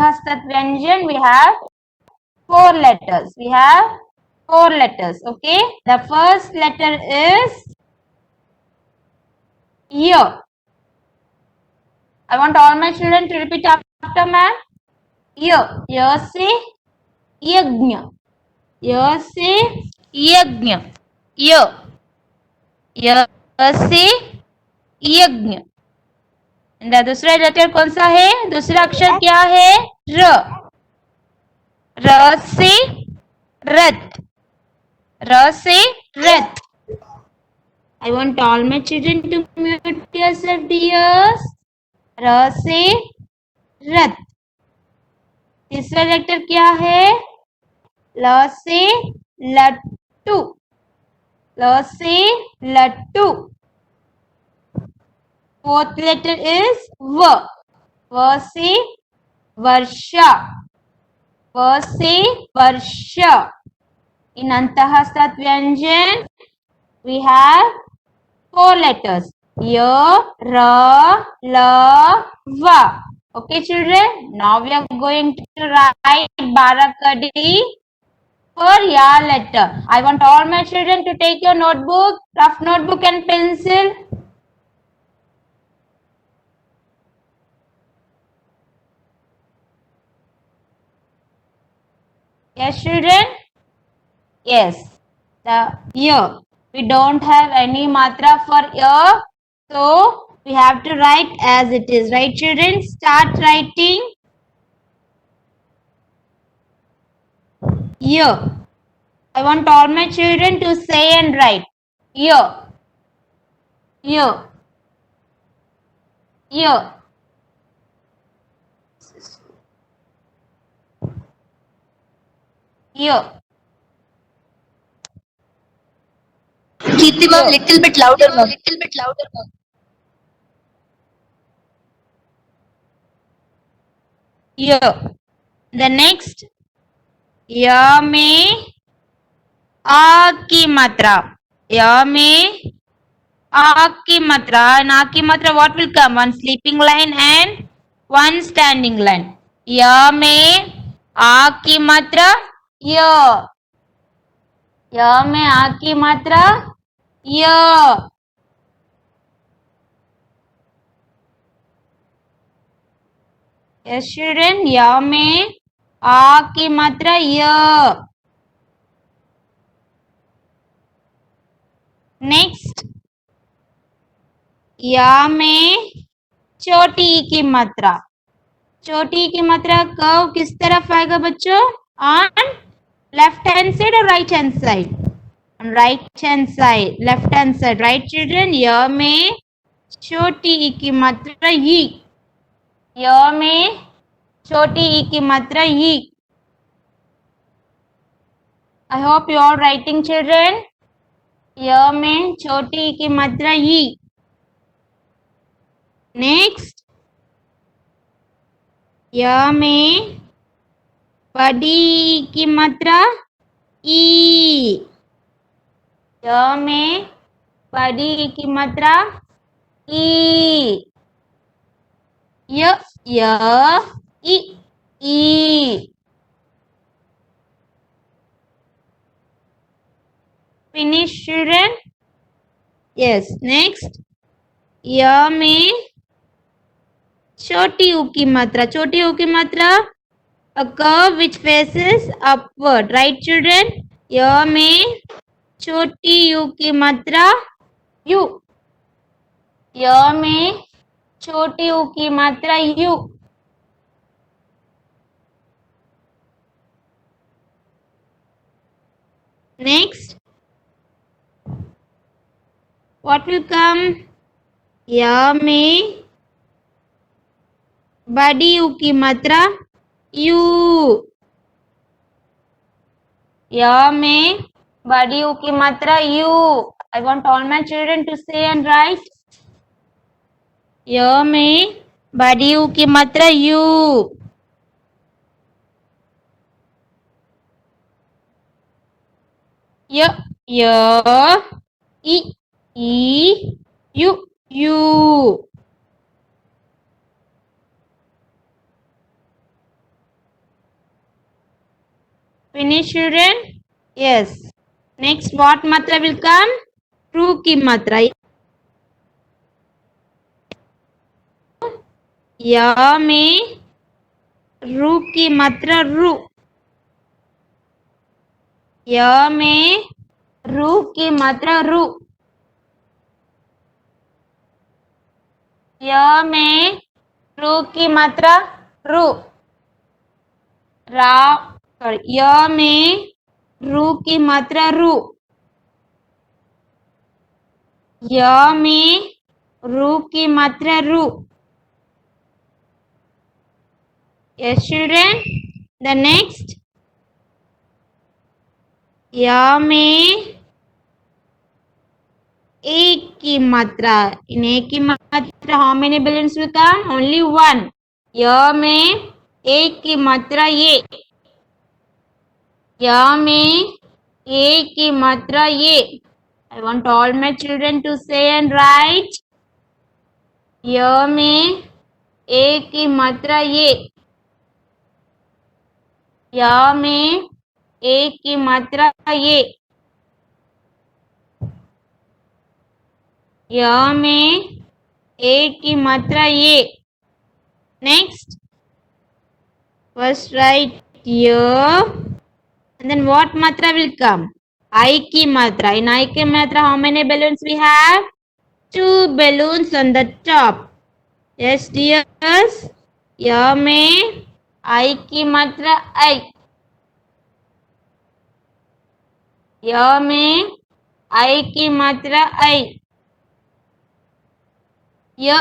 Hastat Vyanjan, we have 4 letters. We have 4 letters. Okay. The first letter is Y. I want all my children to repeat after ma'am. Y. Y से यज्ञ. Y से यज्ञ. Y. Y से यज्ञ. दूसरा letter कौन सा है? दूसरा अक्षर क्या है? र. र से रथ. र से रथ. I want all my children to mute yourself, dears. र से रथ. तीसरा लेटर क्या है? ल से लट्टू. ल से लट्टू. Fourth letter is V. V से वर्षा. V से वर्षा. In Antahastat Vyanjan, we have 4 letters. Y, R, L, V. Okay, children. Now we are going to write Barakadi for Ya letter. I want all my children to take your notebook, rough notebook and pencil. Yes, children? Yes. The Y. We don't have any matra for Y, so we have to write as it is. Right, children? Start writing. Y. I want all my children to say and write. Y. Y. Y. Y. Kirti ma'am, little bit louder ma'am. Little bit louder ma'am. Y. The next. Y में आ की मात्रा. Y में आ की मात्रा. And आ की मात्रा what will come? One sleeping line and one standing line. Y में आ की मात्रा Y. Y में आ की मात्रा Y. Yes, children. Y में आ की मात्रा Y. नेक्स्ट. या में छोटी ई की मात्रा. छोटी ई की मात्रा कब किस तरफ आएगा बच्चों? ऑन लेफ्ट हैंड साइड और right hand side? On right hand side. Left hand side. Right children. य में छोटी ई की मात्रा ई. य में छोटी ई की मात्रा ई. I hope you are writing children. य में छोटी ई की मात्रा ई. नेक्स्ट. य में बड़ी ई की मात्रा ई. य में बड़ी ई की मात्रा ई. य ई. Finish, children? Yes. Next. य में छोटी ऊ की मात्रा. छोटी ऊ की मात्रा a curve which faces upward. Right, children? य में छोटी u की मात्रा u. य में छोटी u की मात्रा u. Next. What will come? य में बड़ी u की मात्रा u. य में बड़ी u की मात्रा u. I want all my children to say and write. य में बड़ी u की मात्रा u. य E U. Finish, children? Yes. Next, what matra will come? Ru ki matra. या में रू की मात्रा रू. या में रू की मात्रा रू. या में रू की मात्रा रू. रा या में रू की मात्रा रू. या में रू की मात्रा रू. Yes, children. The next. या में एक की मात्रा. In एक की मात्रा how many balloons will come? Only one. या में एक की मात्रा ये. या में एक की मात्रा ये. I want all my children to say and write. या में एक की मात्रा ये. या में एक की मात्रा ये. या में एक की मात्रा ये. Next, first write ya, and then what matra will come? I की मात्रा. In I की मात्रा how many balloons we have? 2 balloons on the top. Yes, dears. या में I की मात्रा I. या में I की मात्रा I. य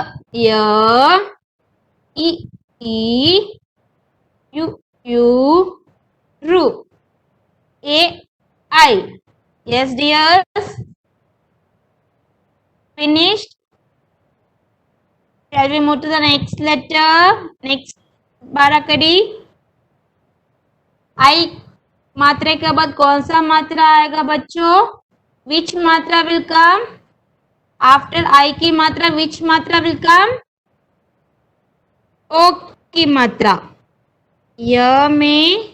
ई यू रू. A I. Yes, dears. Finished. Shall we move to the next letter? Next बाराकड़ी. I मात्रा के बाद कौन सा मात्रा आएगा बच्चों? Which मात्रा will come? After I की मात्रा which मात्रा will come? O की मात्रा. य में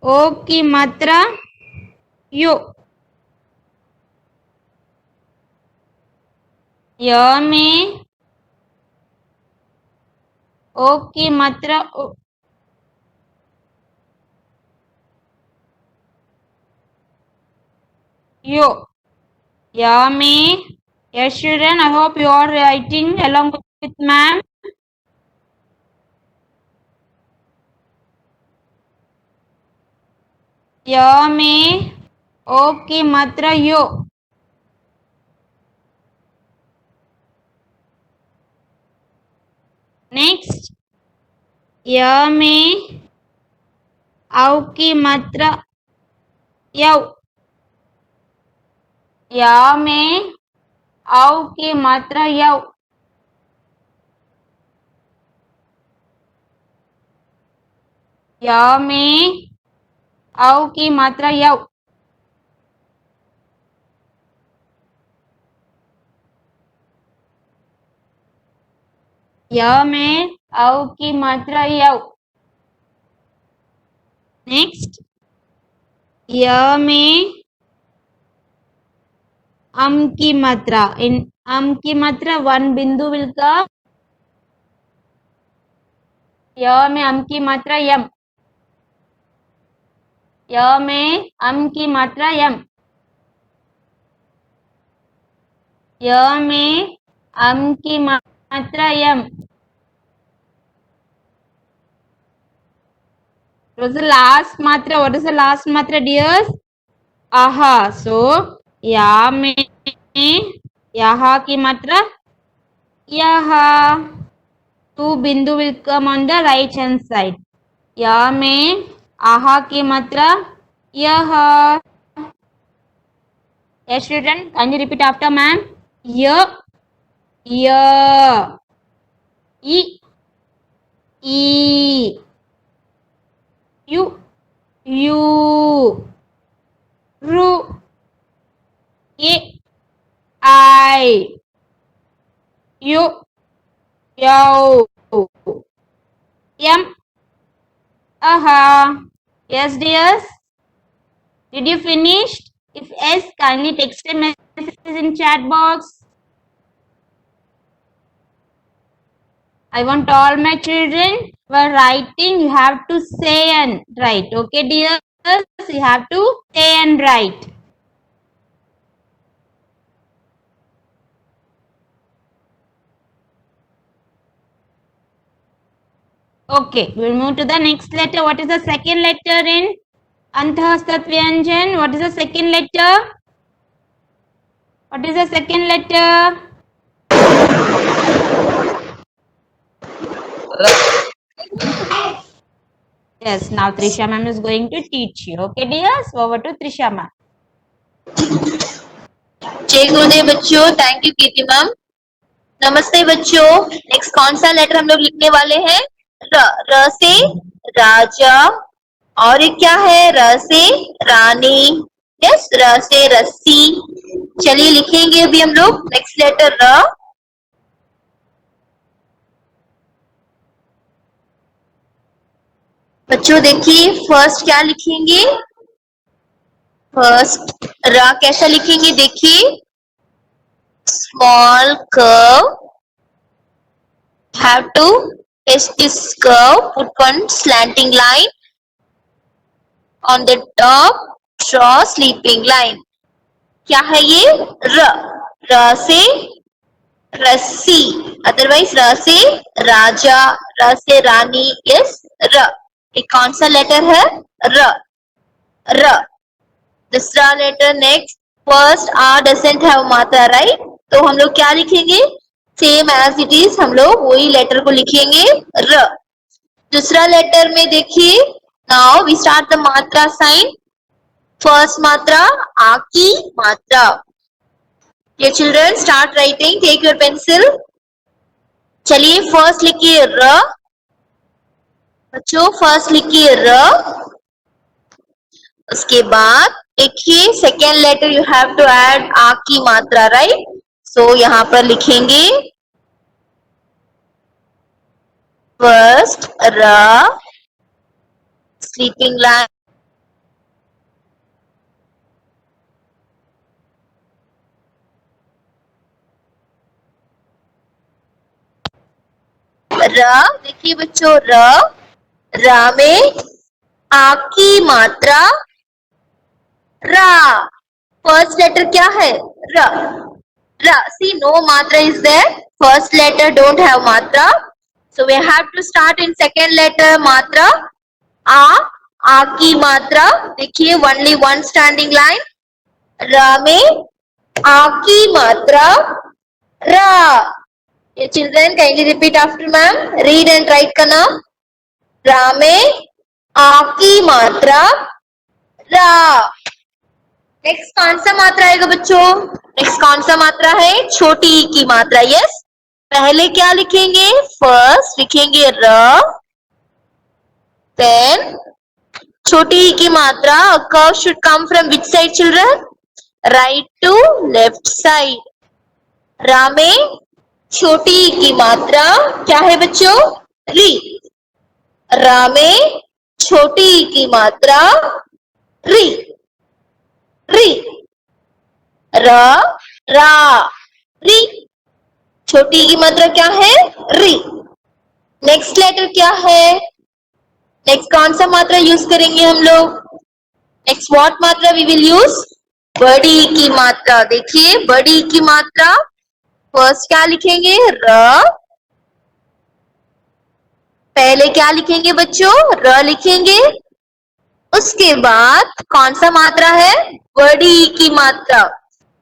O की मात्रा यो. य में O की मात्रा ओ. यो. या में. Yes, children, I hope you are writing along with ma'am. या में ओ की मात्रा यो. नेक्स्ट. या में औ की मात्रा यौ. या में औ की मात्रा यौ. या में औ की मात्रा यौ. या में औ की मात्रा यौ. नेक्स्ट. या में की मात्रा. इन की मात्रा 1 बिंदु विल कम. या में की मात्रा यम. या में की मात्रा यम. या में की मात्रा यम. What is the last matra? What is the last matra, dears? Aha. So, या में यहाँ की मात्रा यहाँ. 2 बिंदु will come on the right hand side. या में आहा की मात्रा यह. Yes, student, can you repeat after ma'am? य ई यू रू. ए आई यू यौ. यम आहा. Yes, dears. Did you finish? If yes, kindly text a message in chat box. I want all my children while writing, you have to say and write. Okay, dears? You have to say and write. Okay, we'll move to the next letter. What is the second letter in Antahastat Vyanjan? What is the second letter? What is the second letter? Yes, now Trisha ma'am is going to teach you. Okay, dears? Over to Trisha ma'am. जय गुरुदेव बच्चों, thank you Kirti ma'am. नमस्ते बच्चों, next कौन सा letter हम लोग लिखने वाले हैं? र। र से राजा, और ये क्या है? र से रानी। यस, र से रस्सी। चलिए लिखेंगे अभी हम लोग नेक्स्ट लेटर र। बच्चों देखिए फर्स्ट क्या लिखेंगे? फर्स्ट र कैसा लिखेंगे? देखिए, small curve, have to test this curve, put one slanting line on the top, draw sleeping line. क्या है ये? र। र से रस्सी, अदरवाइज र से राजा, र से रानी। यस, र। ये कौन सा लेटर है? र। र। दूसरा letter next, first R doesn't have मात्रा, राइट? तो हम लोग क्या लिखेंगे? सेम एज इट इज, हम लोग वही लेटर को लिखेंगे, र। दूसरा लेटर में देखिए, नाउ वी स्टार्ट द मात्रा साइन। फर्स्ट मात्रा आ की मात्रा। ये children start writing, take your pencil. चलिए फर्स्ट लिखिए र। बच्चों फर्स्ट लिखिए र। उसके बाद देखिए second letter you have to add आ की मात्रा, राइट? सो यहाँ पर लिखेंगे फर्स्ट र, स्लीपिंग लाइन, र। देखिए बच्चों र, र में आ की मात्रा रा। फर्स्ट लेटर क्या है? र। र। सी नो मात्रा is there, first letter don't have मात्रा, so we have to start in second letter मात्रा आ की मात्रा। देखिए ओनली वन स्टैंडिंग लाइन, र में आ की मात्रा रा। ये children kindly repeat after ma'am, read and write का नाम। रा में आ की मात्रा रा। नेक्स्ट कौन सा मात्रा आएगा बच्चों? नेक्स्ट कौन सा मात्रा है? छोटी ई की मात्रा। यस, पहले क्या लिखेंगे? फर्स्ट लिखेंगे र, देन छोटी ई की मात्रा। Curve should come from which side children? Right to left side. रा में छोटी ई की मात्रा क्या है बच्चों? री। रा में छोटी ई की मात्रा री। री, रा, रा, री। छोटी की मात्रा क्या है? री। नेक्स्ट लेटर क्या है? नेक्स्ट कौन सा मात्रा यूज करेंगे हम लोग? नेक्स्ट व्हाट मात्रा वी विल यूज? बड़ी की मात्रा। देखिए बड़ी की मात्रा, फर्स्ट क्या लिखेंगे? र। पहले क्या लिखेंगे बच्चों? र लिखेंगे। उसके बाद कौन सा मात्रा है? बड़ी की मात्रा।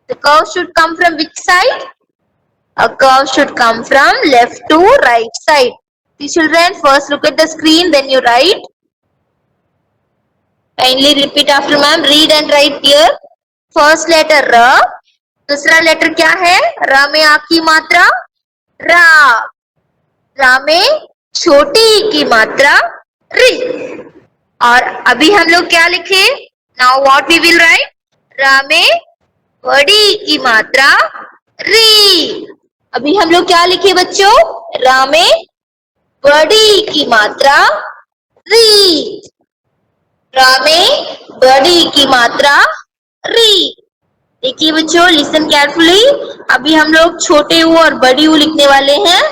The curve should come from which side? A curve should come from left to right side. The children first look at the screen, then you write. Kindly repeat after ma'am. Read and write here. First letter र, दूसरा letter क्या है? र में आ की मात्रा रा। रा में छोटी की मात्रा री। और अभी हम लोग क्या लिखे? Now what we will write? रा में बड़ी की मात्रा री। अभी हम लोग क्या लिखे बच्चों? रा में बड़ी की मात्रा री। रा में बड़ी की मात्रा री। देखिए बच्चों, लिसन केयरफुली। अभी हम लोग छोटे ऊ और बड़ी ऊ लिखने वाले हैं,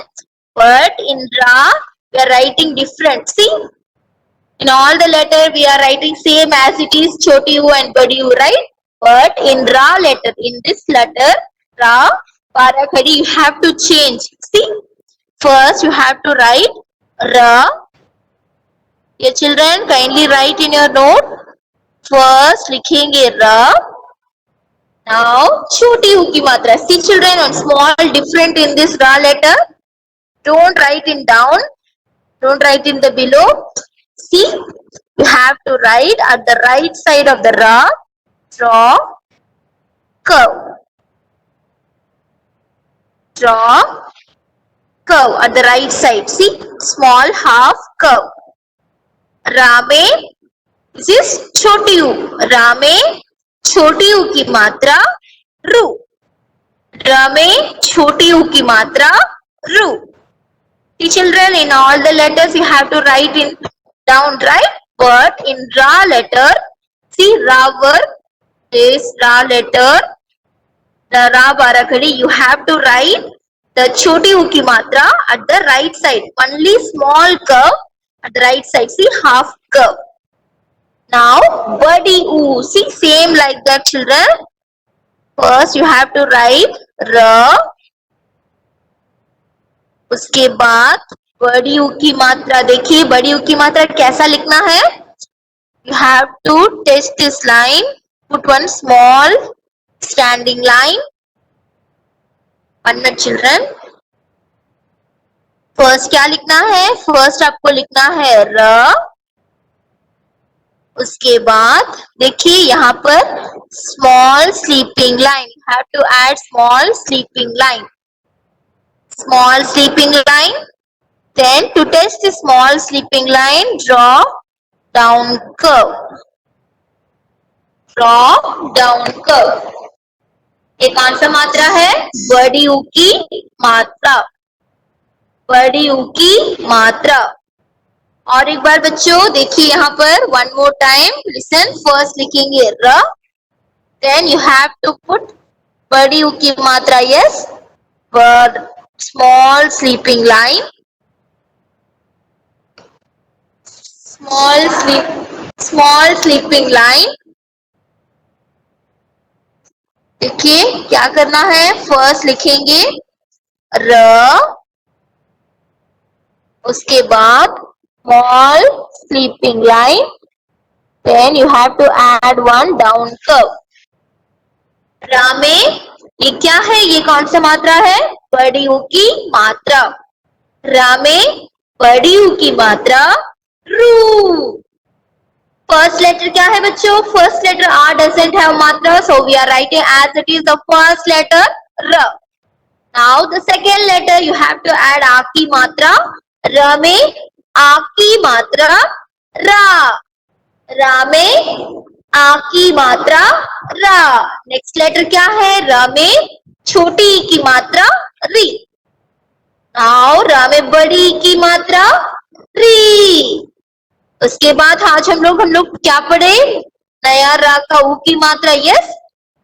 बट इन रा we are writing different. See, in all the letter we are writing same as it is choti u and badi u, right? But in ra letter, in this letter ra para khadi, you have to change. See, first you have to write ra. Your children, kindly write in your note. First likhenge ra. Now choti u ki matra. See children, one small different in this ra letter. Don't write in down, don't write in the below. See, you have to write at the right side of the ra. Draw curve. Draw curve at the right side. See, small half curve. Ra में, this is छोटी u. ra में छोटी u की मात्रा रू. ra में छोटी u की मात्रा रू. See children, in all the letters you have to write in down, right? But in ra letter, see ra verb, this ra letter, the ra barakhadi, you have to write the choti u ki matra at the right side. Only small curve at the right side. See, half curve. Now badi u. See, same like that children. First you have to write ra. उसके बाद बड़ी ऊ की मात्रा. देखिए बड़ी ऊ की मात्रा कैसा लिखना है. You have to test this line. Put one small standing line. 1 minute children. First क्या लिखना है. First आपको लिखना है र. उसके बाद देखिए यहाँ पर small sleeping line. You have to add small sleeping line. Small sleeping line. Then to test the small sleeping line, draw down curve. Draw down curve. ये कौन सा मात्रा है. बड़ी ऊ की मात्रा. बड़ी ऊ की मात्रा. और एक बार बच्चों देखिए यहाँ पर one more time. Listen. First लिखेंगे र. Then you have to put बड़ी ऊ की मात्रा. Yes. But small sleeping line. Small sleeping line. देखिए क्या करना है. फर्स्ट लिखेंगे र. उसके बाद small sleeping line. Then you have to add one down curve. रा में ये क्या है. ये कौन सा मात्रा है. बड़ी ऊ की मात्रा. रा में बड़ी ऊ की मात्रा रू. फर्स्ट लेटर क्या है बच्चों. First letter R doesn't have matra, so we are writing as it is the first letter R. Now the second letter you have to add A की मात्रा. R में A की मात्रा रा. रा में A की मात्रा रा. नेक्स्ट लेटर क्या है. र में छोटी ई की मात्रा री. Now र में बड़ी ई की मात्रा री. उसके बाद आज हम लोग क्या पढ़े. नया रा का ऊ की मात्रा. यस.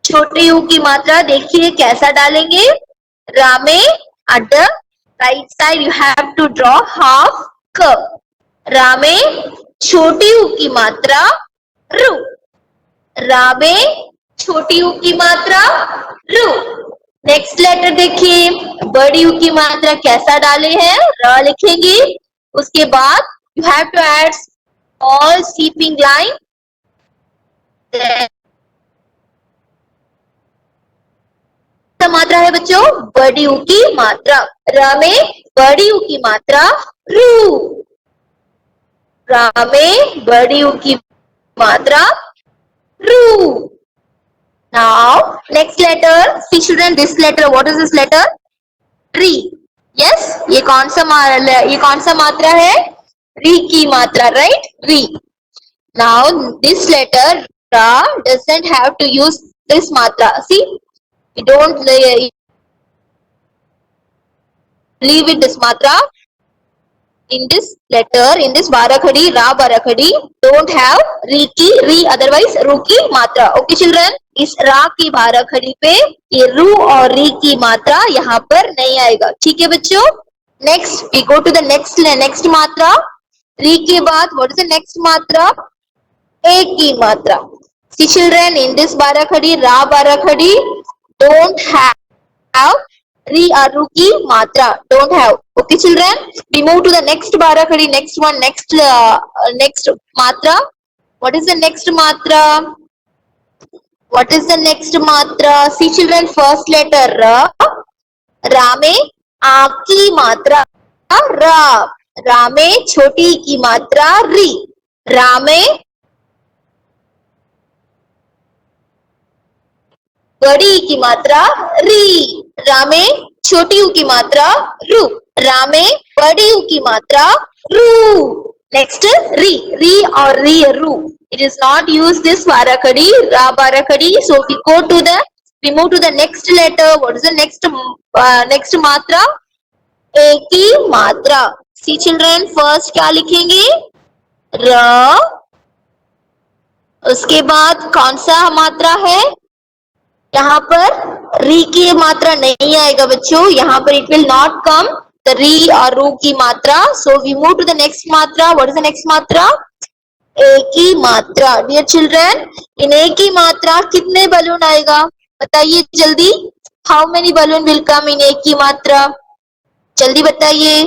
छोटी ऊ की मात्रा देखिए कैसा डालेंगे. रा में at the right side you have to draw half curve. रा में छोटी ऊ की मात्रा रू. रा में छोटी ऊ की मात्रा रू. नेक्स्ट लेटर देखिए बड़ी ऊ की मात्रा कैसा डाले हैं. र लिखेंगे. उसके बाद you have to add all sleeping line. मात्रा है बच्चों बड़ी ऊ की मात्रा. र में बड़ी ऊ की मात्रा रू. रा में बड़ी ऊ की मात्रा रू. Now next letter. See children, this letter. What is this letter? री. Yes. ये कौन सा मात्रा है. री की मात्रा. Right. री. Now this letter ra doesn't have to use this matra. See, we don't leave it this matra. in this letter, in this Barakhadi, Ra Barakhadi, don't have ri ki, ri otherwise ru की मात्रा. Okay children, इस रा की बाराखड़ी पे ये रू और री की मात्रा यहाँ पर नहीं आएगा. ठीक है बच्चों. Next we go to the next मात्रा. री के बाद what is the next मात्रा? ए की मात्रा. See children, in this Barakhadi, Ra Barakhadi, don't have ri or ru ki matra, don't have. Okay children, we move to the next Barakhadi, next one, next matra. What is the next matra? What is the next matra? See children, first letter ra. Ra में आ की मात्रा रा. रा में छोटी की मात्रा री. रा में बड़ी की मात्रा री. रा में छोटी ऊ की मात्रा रू. रा में बड़ी ऊ की मात्रा रू. नेक्स्ट री. री और री रू. It is not used this Barakhadi, Ra Barakhadi. So we move to the next letter. What is the next मात्रा? ए की मात्रा. See children, first क्या लिखेंगे? र. उसके बाद कौन सा मात्रा है? यहाँ पर री की मात्रा नहीं आएगा बच्चों. यहाँ पर it will not come the री और रू की मात्रा. So we move to the next मात्रा. व्हाट इज द नेक्स्ट मात्रा? ए की मात्रा. डियर चिल्ड्रन, इन ए की मात्रा कितने बलून आएगा बताइए जल्दी. How many balloon will come in ए की मात्रा? जल्दी बताइए.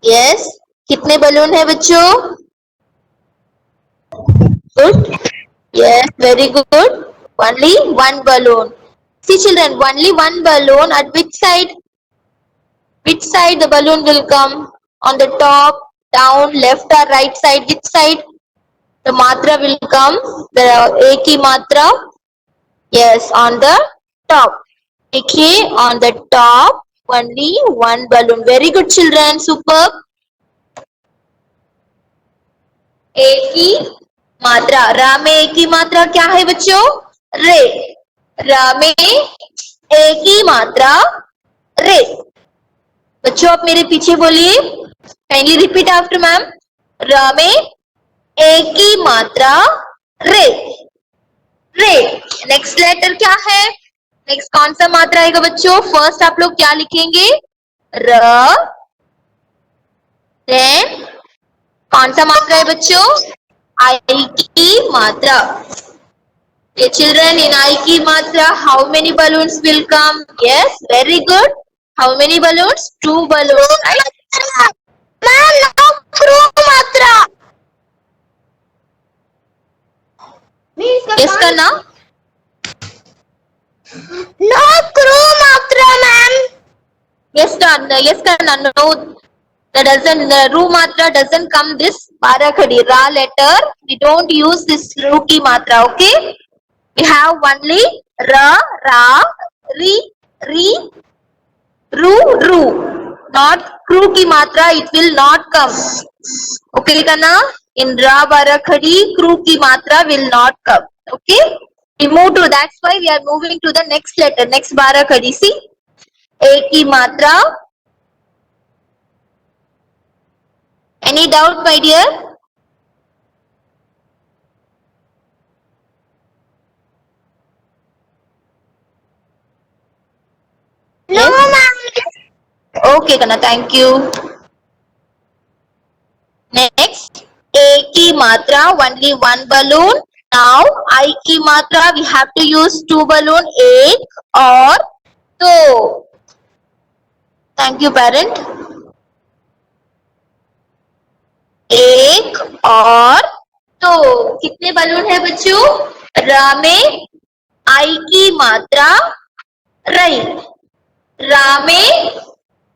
यस, कितने बलून है बच्चों? Good. Yes, very good. Only one balloon. See children, only one balloon. At which side? Which side the balloon will come? On the top, down, left or right side? Which side the matra will come? The A की मात्रा? Yes, on the top. देखिए, on the top only one balloon. Very good children, superb. A की मात्रा. रा में ए की मात्रा क्या है बच्चों? रे. रा में ए की मात्रा रे. बच्चों आप मेरे पीछे बोलिए. Kindly repeat after ma'am. रा में ए की मात्रा रे. रे. नेक्स्ट लेटर क्या है? नेक्स्ट कौन सा मात्रा आएगा बच्चों? फर्स्ट आप लोग क्या लिखेंगे? र. देन कौन सा मात्रा है बच्चों? आई की मात्रा. Hey children, in I की मात्रा, how many balloons will come? Yes, very good. How many balloons? 2 balloons, right? Ma'am, no crew मात्रा. Yes करना. No crew मात्रा, ma'am. Yes करना. Yes करना. No, the ru matra doesn't come this Barakhadi Ra letter. We don't use this ru की मात्रा. Okay. We have only ra, ra, ri, ri, ru, ru. Not crew की मात्रा. It will not come. Okay लिखना. In Ra Barakhadi, crew की मात्रा will not come. Okay. We move to. That's why we are moving to the next letter. Next Barakhadi. See. A की मात्रा. Any doubt, my dear? No, ma'am. Okay, Kana, thank you. Next, A की मात्रा, only one balloon. Now, I की मात्रा, we have to use 2 balloon, एक और 2. Thank you, parent. एक और 2. कितने बलून है बच्चों? रा में आई की मात्रा रई. रा में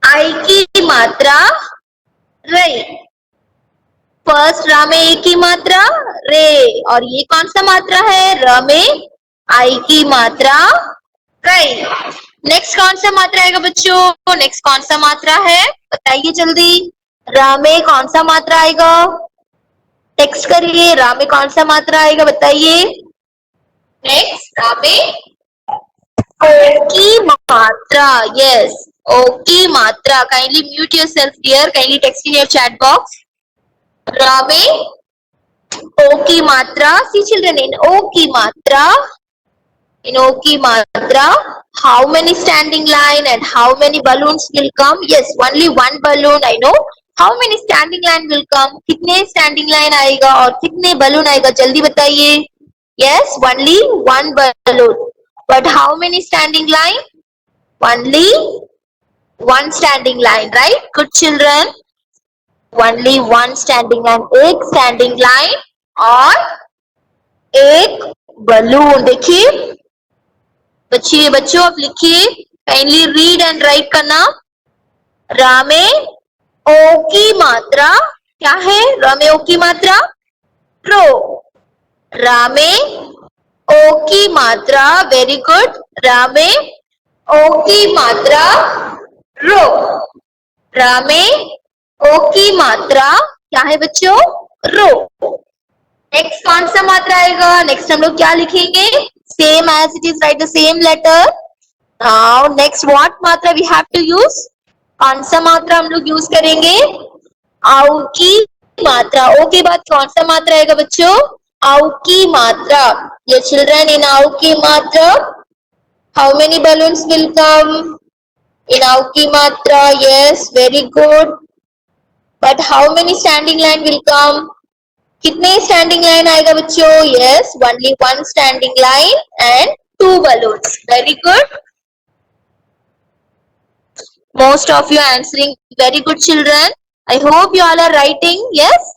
आई की मात्रा रे. फर्स्ट रा में ए की मात्रा रे. और ये कौन सा मात्रा है? र में आई की मात्रा रे. नेक्स्ट कौन सा मात्रा आएगा बच्चों? नेक्स्ट कौन सा मात्रा है बताइए जल्दी. रा में कौन सा मात्रा आएगा? टेक्स्ट करिए. रा में कौन सा मात्रा आएगा बताइए. नेक्स्ट रा में ओ की मात्रा. यस, ओ की मात्रा, kindly mute yourself dear, kindly text in your chat box. र में ओ की मात्रा. सी चिल्ड्रन, इन ओ की मात्रा, in O की मात्रा, how many standing line and how many balloons will come? Yes, only one balloon, I know. How many standing line will come? कितने standing line आएगा और कितने balloon आएगा, जल्दी बताइए. Yes, only one balloon. But how many standing line? Only one standing line, right? Good children. Only one standing line. एक standing line और एक balloon. देखिए बच्चों आप लिखिए, काइंडली रीड एंड राइट करना. रा में ओ की मात्रा क्या है? रा में ओ की मात्रा रो. रा में ओ की मात्रा, वेरी गुड. रा में ओ की मात्रा रो. रा में ओ की मात्रा क्या है बच्चों? रो. नेक्स्ट कौन सा मात्रा आएगा? नेक्स्ट हम लोग क्या लिखेंगे? Same as it is, write the same letter. Now next what matra we have to use? कौन सा मात्रा हम लोग यूज करेंगे? आउ की मात्रा. ओ के बाद कौन सा मात्रा आएगा बच्चों? आउ की मात्रा. ये चिल्ड्रन, इन आउ की मात्रा how many balloons will come? In आउ की मात्रा, yes, very good. But how many standing line will come? कितने स्टैंडिंग लाइन आएगा बच्चों? Yes, only one standing line and two balloons. Very good. Most of you answering very good children. I hope you all are writing. Yes.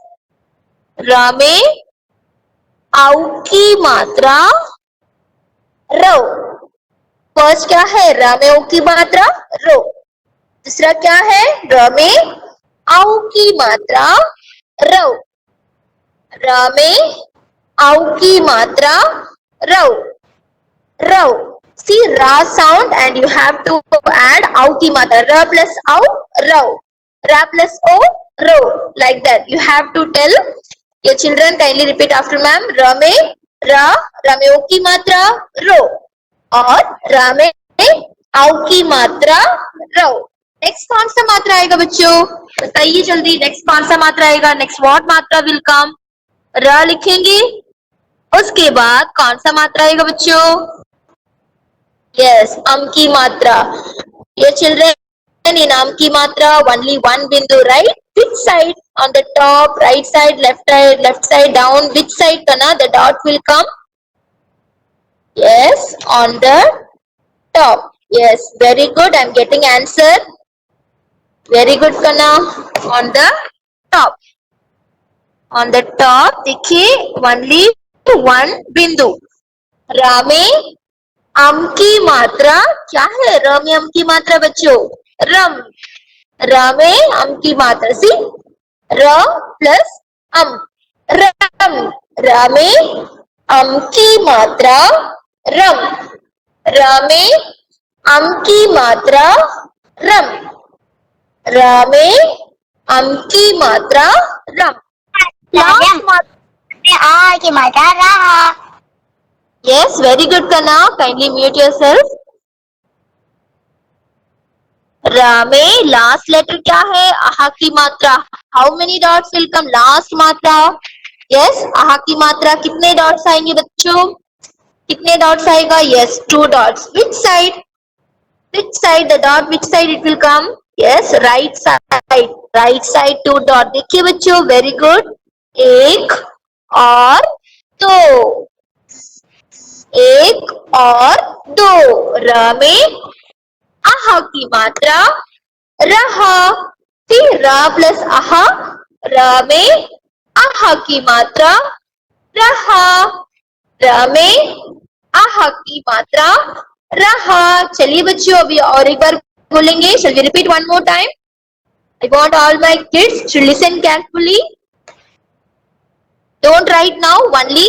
रा में आउ की मात्रा रो. First क्या है? रा में ओ की मात्रा रो. दूसरा क्या है? रा में आउ की मात्रा रो. र में आउ की मात्रा रव. रव. See ra sound and you have to add आउ की मात्रा. र plus आउ रव. ra plus o row. Like that you have to tell. Your children kindly repeat after ma'am. र में ra, ra में ओ की मात्रा रो और ra में आउ की मात्रा रव. नेक्स्ट कौन सा मात्रा आएगा बच्चों? बताइए जल्दी. नेक्स्ट कौन सा मात्रा आएगा? नेक्स्ट व्हाट मात्रा विल कम? र लिखेंगे. उसके बाद कौन सा मात्रा आएगा बच्चों? यस, अम की मात्रा. ये चिल्ड्रन, इन अम की मात्रा ओनली वन बिंदु, right? Which side? On the top, right side, left side, down, which side करना? The dot will come. Yes, on the top. Yes, very good. I am getting answer. Very good करना. On the top. On the top देखिए only one बिंदु. रा में अम की मात्रा क्या है? र में अम की मात्रा बच्चों रम. रा में अम की मात्रा, सी र प्लस अम, रम. रा में अम की मात्रा रम. रा में अम की मात्रा रम. रा में अम की मात्रा रम. आ की मात्रा रहा. Yes, very good Kana. Kindly mute yourself. रा में लास्ट लेटर क्या है? आहा की मात्रा. How many dots will come? Last मात्रा. Yes, आहा की मात्रा. कितने डॉट्स आएंगे बच्चों? कितने डॉट्स आएगा? Yes, 2 dots. Which side? Which side the dot? Which side it will come? Yes, right side. Right side 2 dot. देखिए बच्चों, very good. एक और दो. एक और दो. र में आहा की मात्रा रहा. फिर र प्लस आहा. र में आहा की मात्रा रहा. र में आहा की मात्रा रहा. चलिए बच्चों, अभी और एक बार बोलेंगे. Shall we repeat one more time? I want all my kids to listen carefully. Don't write now, only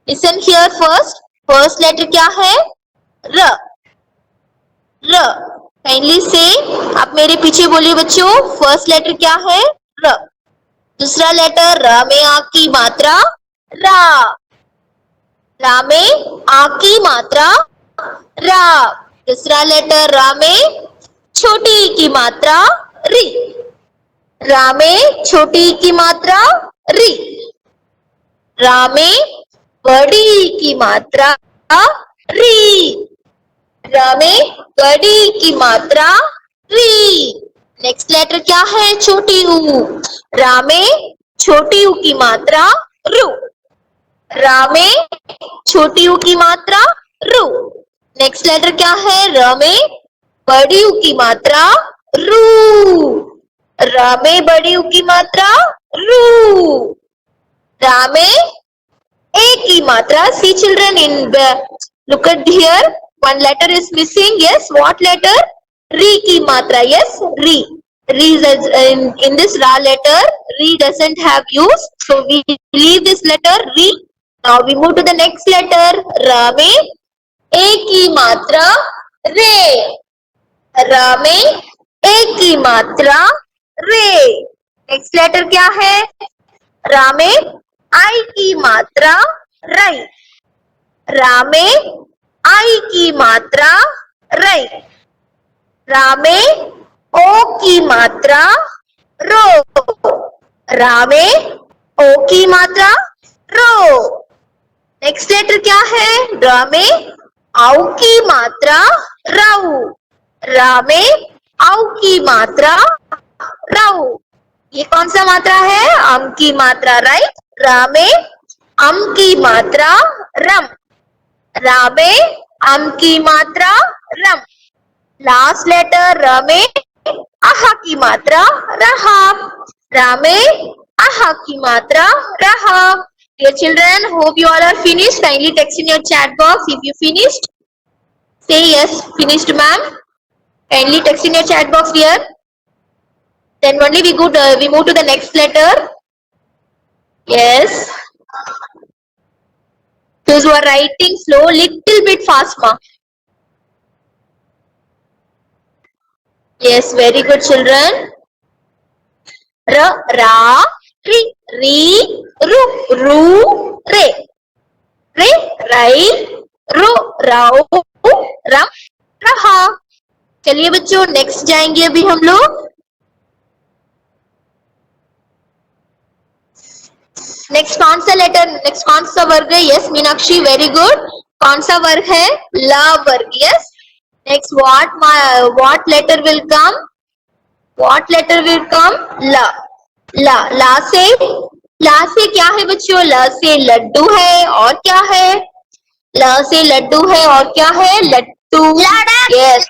listen here first. First letter क्या है? र. र. Kindly say, आप मेरे पीछे बोलिए बच्चों. फर्स्ट लेटर क्या है? र. दूसरा लेटर र में आ की मात्रा रा. रा में आ की मात्रा रा. तीसरा लेटर रा में छोटी ई की मात्रा री, रा में छोटी ई की मात्रा री, रा में बड़ी ई की मात्रा री, रा में बड़ी ई की मात्रा री। नेक्स्ट लेटर क्या है? छोटी ऊ, रा में छोटी ऊ की मात्रा रू, रा में छोटी ऊ की मात्रा रू। नेक्स्ट लेटर क्या है? र में बड़ी ऊ की मात्रा रू, र में बड़ी ऊ की मात्रा रू, रा में ए की मात्रा। See children, in look at here, one letter is missing. Yes, what letter? Re की मात्रा. Yes, re. Re is in this ra letter. Re doesn't have use, so we leave this letter re. Now we move to the next letter. ra में ए की मात्रा रे, रा में ए की मात्रा रे। नेक्स्ट लेटर क्या है? रा में आई की मात्रा रई, रा में आई की मात्रा रई, रा में ओ की मात्रा रो, रा में ओ की मात्रा रो। नेक्स्ट लेटर क्या है? रा में आउ की मात्रा राउ, रा में आउ की मात्रा राउ। ये कौन सा मात्रा है? अम की मात्रा, राइट। रा में अम की मात्रा रम, रा में अम की मात्रा रम। लास्ट लेटर र में आहा की मात्रा रहा, रा में आहा की मात्रा रहा। Dear children, hope you all are finished. Kindly text in your chat box if you finished. Say yes, finished ma'am. Kindly text in your chat box here. Then only we move to the next letter. Yes. Those who are writing slow, little bit fast, ma. Yes, very good children. R, ra, ri, ri, ru, ru, re. Re, rai, ru, rau, ram, रहा। चलिए बच्चों next जाएंगे अभी हम लोग। Next कौन सा letter, next कौन सा वर्ग है? Yes Meenakshi, very good. कौन सा वर्ग है? ला वर्ग। Yes. Next what letter will come? What letter will come? ला। ला, ला से क्या है बच्चों? ला से लड्डू है, और क्या है? ला से लड्डू है और क्या है? लट्टू। यस,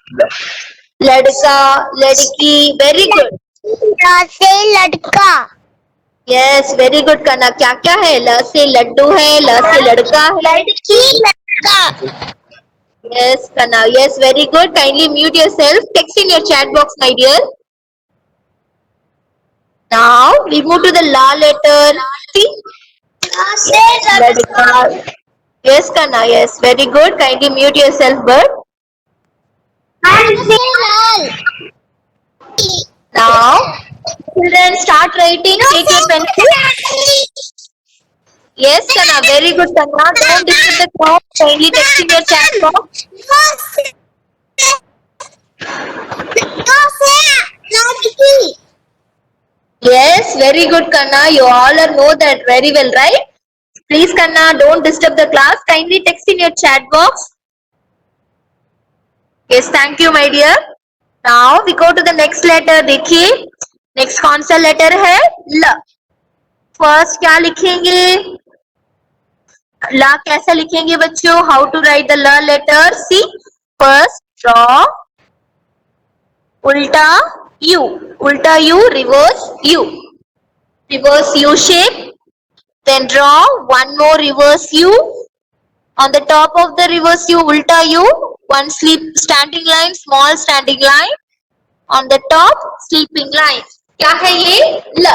लड़का, लड़की, वेरी गुड। ला से लड़का। यस, वेरी गुड कना। क्या क्या है? ल से लड्डू है, ल से लड़का है, लड़की, लड़का। Yes Kana. Yes, very good. Kindly mute yourself. Text in your chat box my dear. Now we move to the ला लेटर. सी, ला से लड़का. Yes Kana. Yes, very good. Kindly mute yourself but. लाल। Now children start writing. Take your pencil. Yes Kana, very good Kana. Don't disturb the class. Kindly text in your chat box. Yes, very good Kana. You all are know that very well, right? Please Kana, don't disturb the class. Kindly text in your chat box. Yes, thank you my dear. Now we go to the next letter. देखिए next कौन सा letter है? ल। First क्या लिखेंगे? ला कैसा लिखेंगे बच्चों? हाउ टू राइट द ल लेटर? सी, फर्स्ट ड्रॉ उल्टा यू, उल्टा U, reverse U, reverse U shape. Then draw one more reverse U. On the top of the reverse U, ulta U, one standing line, small standing line. On the top, sleeping line. क्या है ये? ल.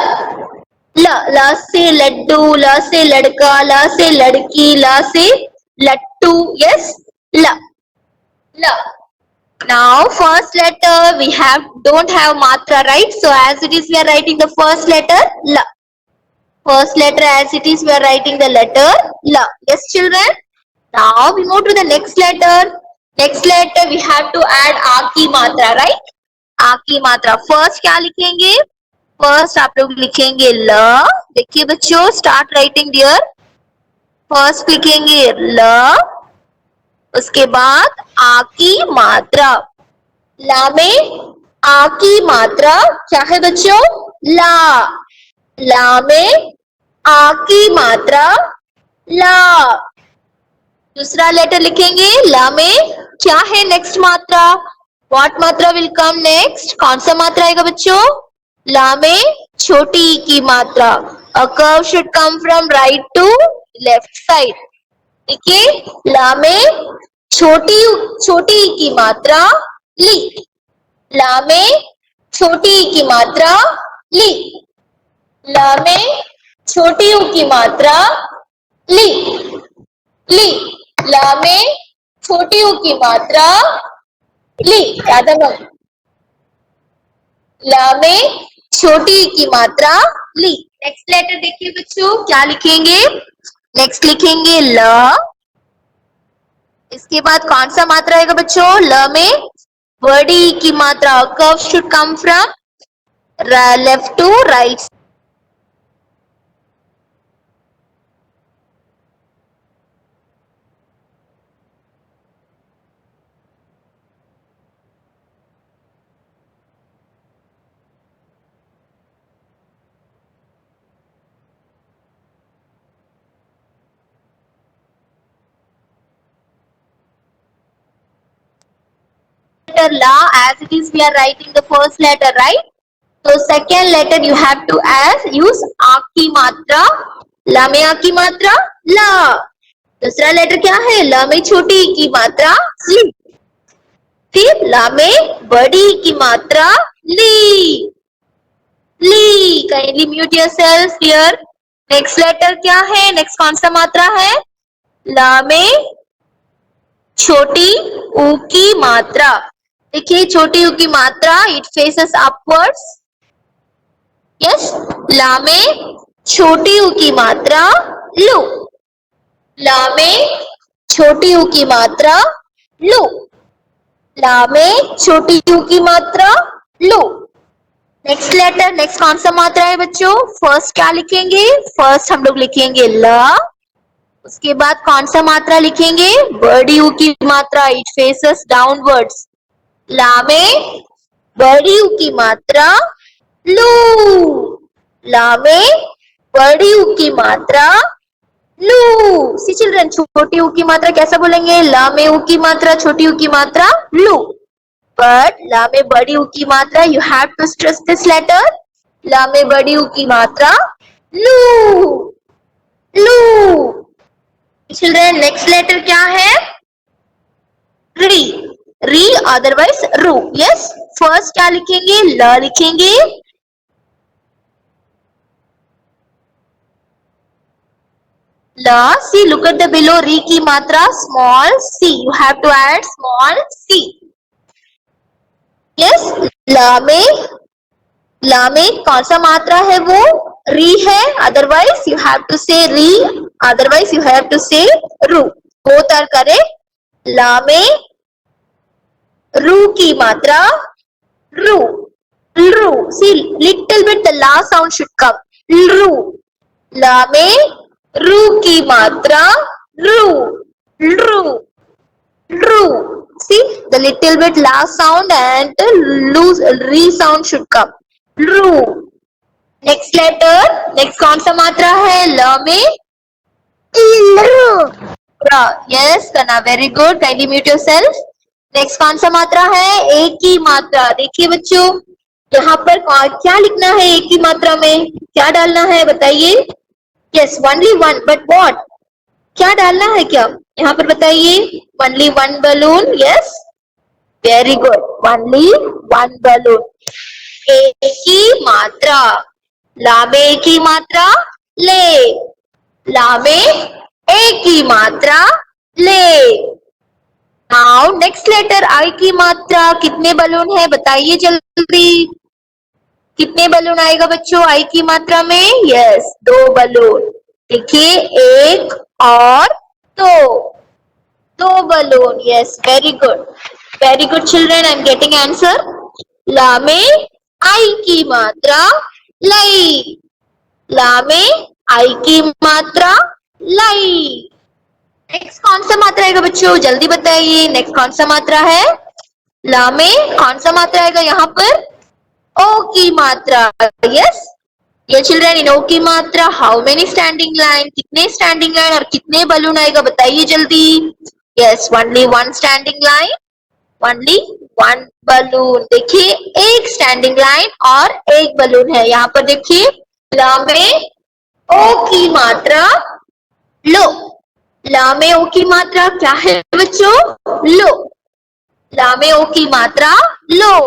ल, ल से लड्डू, ल से लड़का, ल से लड़की, ल से लट्टू. Yes, ल. ल. Now first letter we don't have matra, right? So as it is we are writing the first letter ल. First letter as it is we are writing the letter ल. Yes children. Now we move to the next letter. Next letter we have to add a की मात्रा, right? आ की मात्रा। First क्या लिखेंगे? First आप लोग लिखेंगे ल। देखिए बच्चों, स्टार्ट राइटिंग डियर। फर्स्ट लिखेंगे ल, उसके बाद आ की मात्रा। ला में आ की मात्रा क्या है बच्चों? ला। ला में आ की मात्रा ला। दूसरा लेटर लिखेंगे। ला में क्या है नेक्स्ट मात्रा? व्हाट मात्रा विल कम नेक्स्ट? कौन सा मात्रा आएगा बच्चों? ला में छोटी ई की मात्रा। A curve should come from right to left side. देखिए, ला में छोटी ई की मात्रा ली। ला में छोटी ई की मात्रा ली। ला में छोटी ऊ की मात्रा ली। ली। ला में छोटी ऊ की मात्रा ली। याद है? ला में छोटी ई की मात्रा ली। नेक्स्ट लेटर देखिए बच्चों, क्या लिखेंगे? नेक्स्ट लिखेंगे ल। इसके बाद कौन सा मात्रा आएगा बच्चों? ल में बड़ी ई की मात्रा। Curve should come from left to right. La, as it is we are writing the first letter, right? So second letter you have to use आ की मात्रा। ला में आ की मात्रा ला। दूसरा लेटर क्या है? ला में छोटी ई की मात्रा ली। फिर ला में बड़ी ई की मात्रा ली। ली। Kindly mute yourself here. Next letter क्या है? नेक्स्ट कौन सा मात्रा है? ला में छोटी ऊ की मात्रा। देखिए, छोटी ऊ की मात्रा, इट फेसेस अपवर्ड्स। यस। ला में छोटी ऊ की मात्रा लू। ला में छोटी ऊ की मात्रा लू। ला में छोटी ऊ की मात्रा लू। नेक्स्ट लेटर, नेक्स्ट कौन सा मात्रा है बच्चों? फर्स्ट क्या लिखेंगे? फर्स्ट हम लोग लिखेंगे ल। उसके बाद कौन सा मात्रा लिखेंगे? बड़ी ऊ की मात्रा, इट फेसेस डाउनवर्ड्स। ला में बड़ी ऊ की मात्रा लू। ला में बड़ी ऊ की मात्रा लू। सी चिल्ड्रन, छोटी ऊ की मात्रा कैसा बोलेंगे? ला में ऊ की मात्रा, छोटी ऊ की मात्रा लू। बट ला में बड़ी ऊ की मात्रा, you have to stress this letter. ला में बड़ी ऊ की मात्रा लू। लू। चिल्ड्रन, नेक्स्ट लेटर क्या है? री। री अदरवाइज रू। यस। फर्स्ट क्या लिखेंगे? ल लिखेंगे। ल। See, look at the below. री की मात्रा small C, you have to add small C. Yes. ला में कौन सा मात्रा है? वो री है। अदरवाइज यू हैव टू से री, अदरवाइज यू हैव टू से रू। Both are correct. ला में रू की मात्रा रू। रू। See, little bit the last sound should come. रू। ला में रू की मात्रा रू। रू। रू। See the little bit last sound and loose re sound should come. Ru. Next letter. Next कौन सा मात्रा है? ल में ra. Yes, Kana, very good. Kindly mute yourself. Next कौन सा मात्रा है? ए की मात्रा। देखिए बच्चों, यहाँ पर क्या लिखना है? ए की मात्रा में क्या डालना है बताइए? Yes, only one. But what? क्या डालना है? क्या यहाँ पर बताइए? Only one balloon. Yes, very good. Only one balloon. एक की मात्रा। ला में एक की मात्रा ले। ला में एक की मात्रा ले। नाउ नेक्स्ट लेटर आई की मात्रा। कितने बलून है बताइए जल्दी? कितने बलून आएगा बच्चों आई की मात्रा में? Yes, 2 balloon. देखिए, एक और दो balloon. Yes, very good. Very good children, I am getting answer. ला में आई की मात्रा लई, ला में आई की मात्रा लई। नेक्स्ट कौन सा मात्रा आएगा बच्चों, जल्दी बताइए। नेक्स्ट कौन सा मात्रा है, ला में कौन सा मात्रा आएगा यहाँ पर, ओ की मात्रा। यस ये चिल्ड्रन, इन ओ की मात्रा हाउ मेनी स्टैंडिंग लाइन, कितने स्टैंडिंग लाइन और कितने बलून आएगा बताइए जल्दी। Yes only one standing line, only one balloon. देखिए एक स्टैंडिंग लाइन और एक बलून है। यहाँ पर देखिए ला में ओ की मात्रा लो, ला में ओ की मात्रा क्या है बच्चों, लो, ला में ओ की मात्रा लो।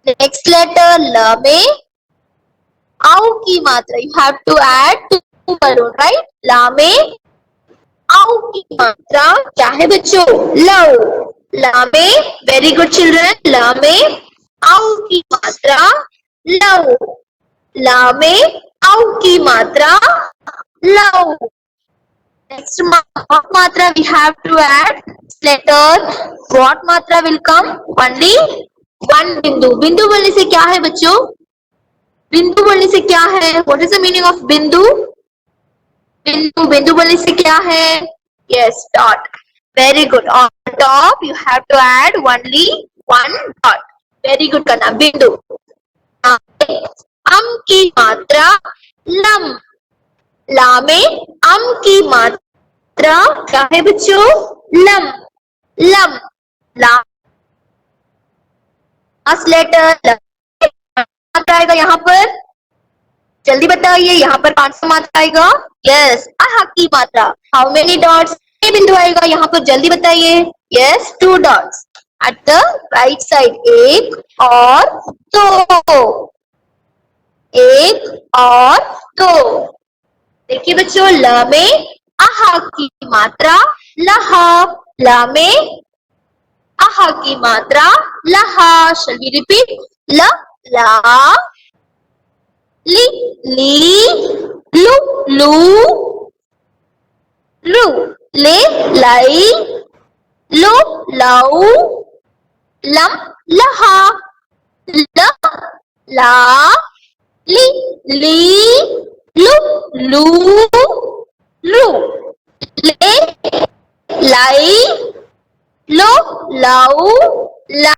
नेक्स्ट लेटर ल में आओ की मात्रा, you have to add two balloon right. ला में आओ की मात्रा क्या है बच्चों, लो, ला में, वेरी गुड चिल्ड्रन, ला में आओ की मात्रा लो, ला में आओ की मात्रा लो। Next what matra we have to add, letter what matra will come, only one बिंदु। बिंदु बोलने से क्या है बच्चों, बिंदु बोलने से क्या है, what is the meaning of बिंदु, बिंदु, बिंदु बोलने से क्या है, yes dot, very good, on top you have to add only one dot, very good करना, बिंदु। अम की मात्रा लम, ला में अम की मात्रा क्या है बच्चों, लम, लम, ला लास्ट लेटर मात्रा आएगा यहाँ पर, जल्दी बताइए यहाँ पर कौन सा मात्रा आएगा, यस आहा की मात्रा। हाउ मेनी डॉट्स, ये बिंदु आएगा यहाँ पर, जल्दी बताइए, yes 2 dots at the right side, एक और दो, एक और दो। देखिए बच्चों ल में आहा की मात्रा लहा, ला में आहा की मात्रा लहा। शall we repeat, ल, ला, ली, ली, लू, लू, लू, ले, लाई, लो, लाऊ, लम, लहा, ल, ला, ली, ली, लू, लू, लू, ले, लाई, लो, लाऊ, ला,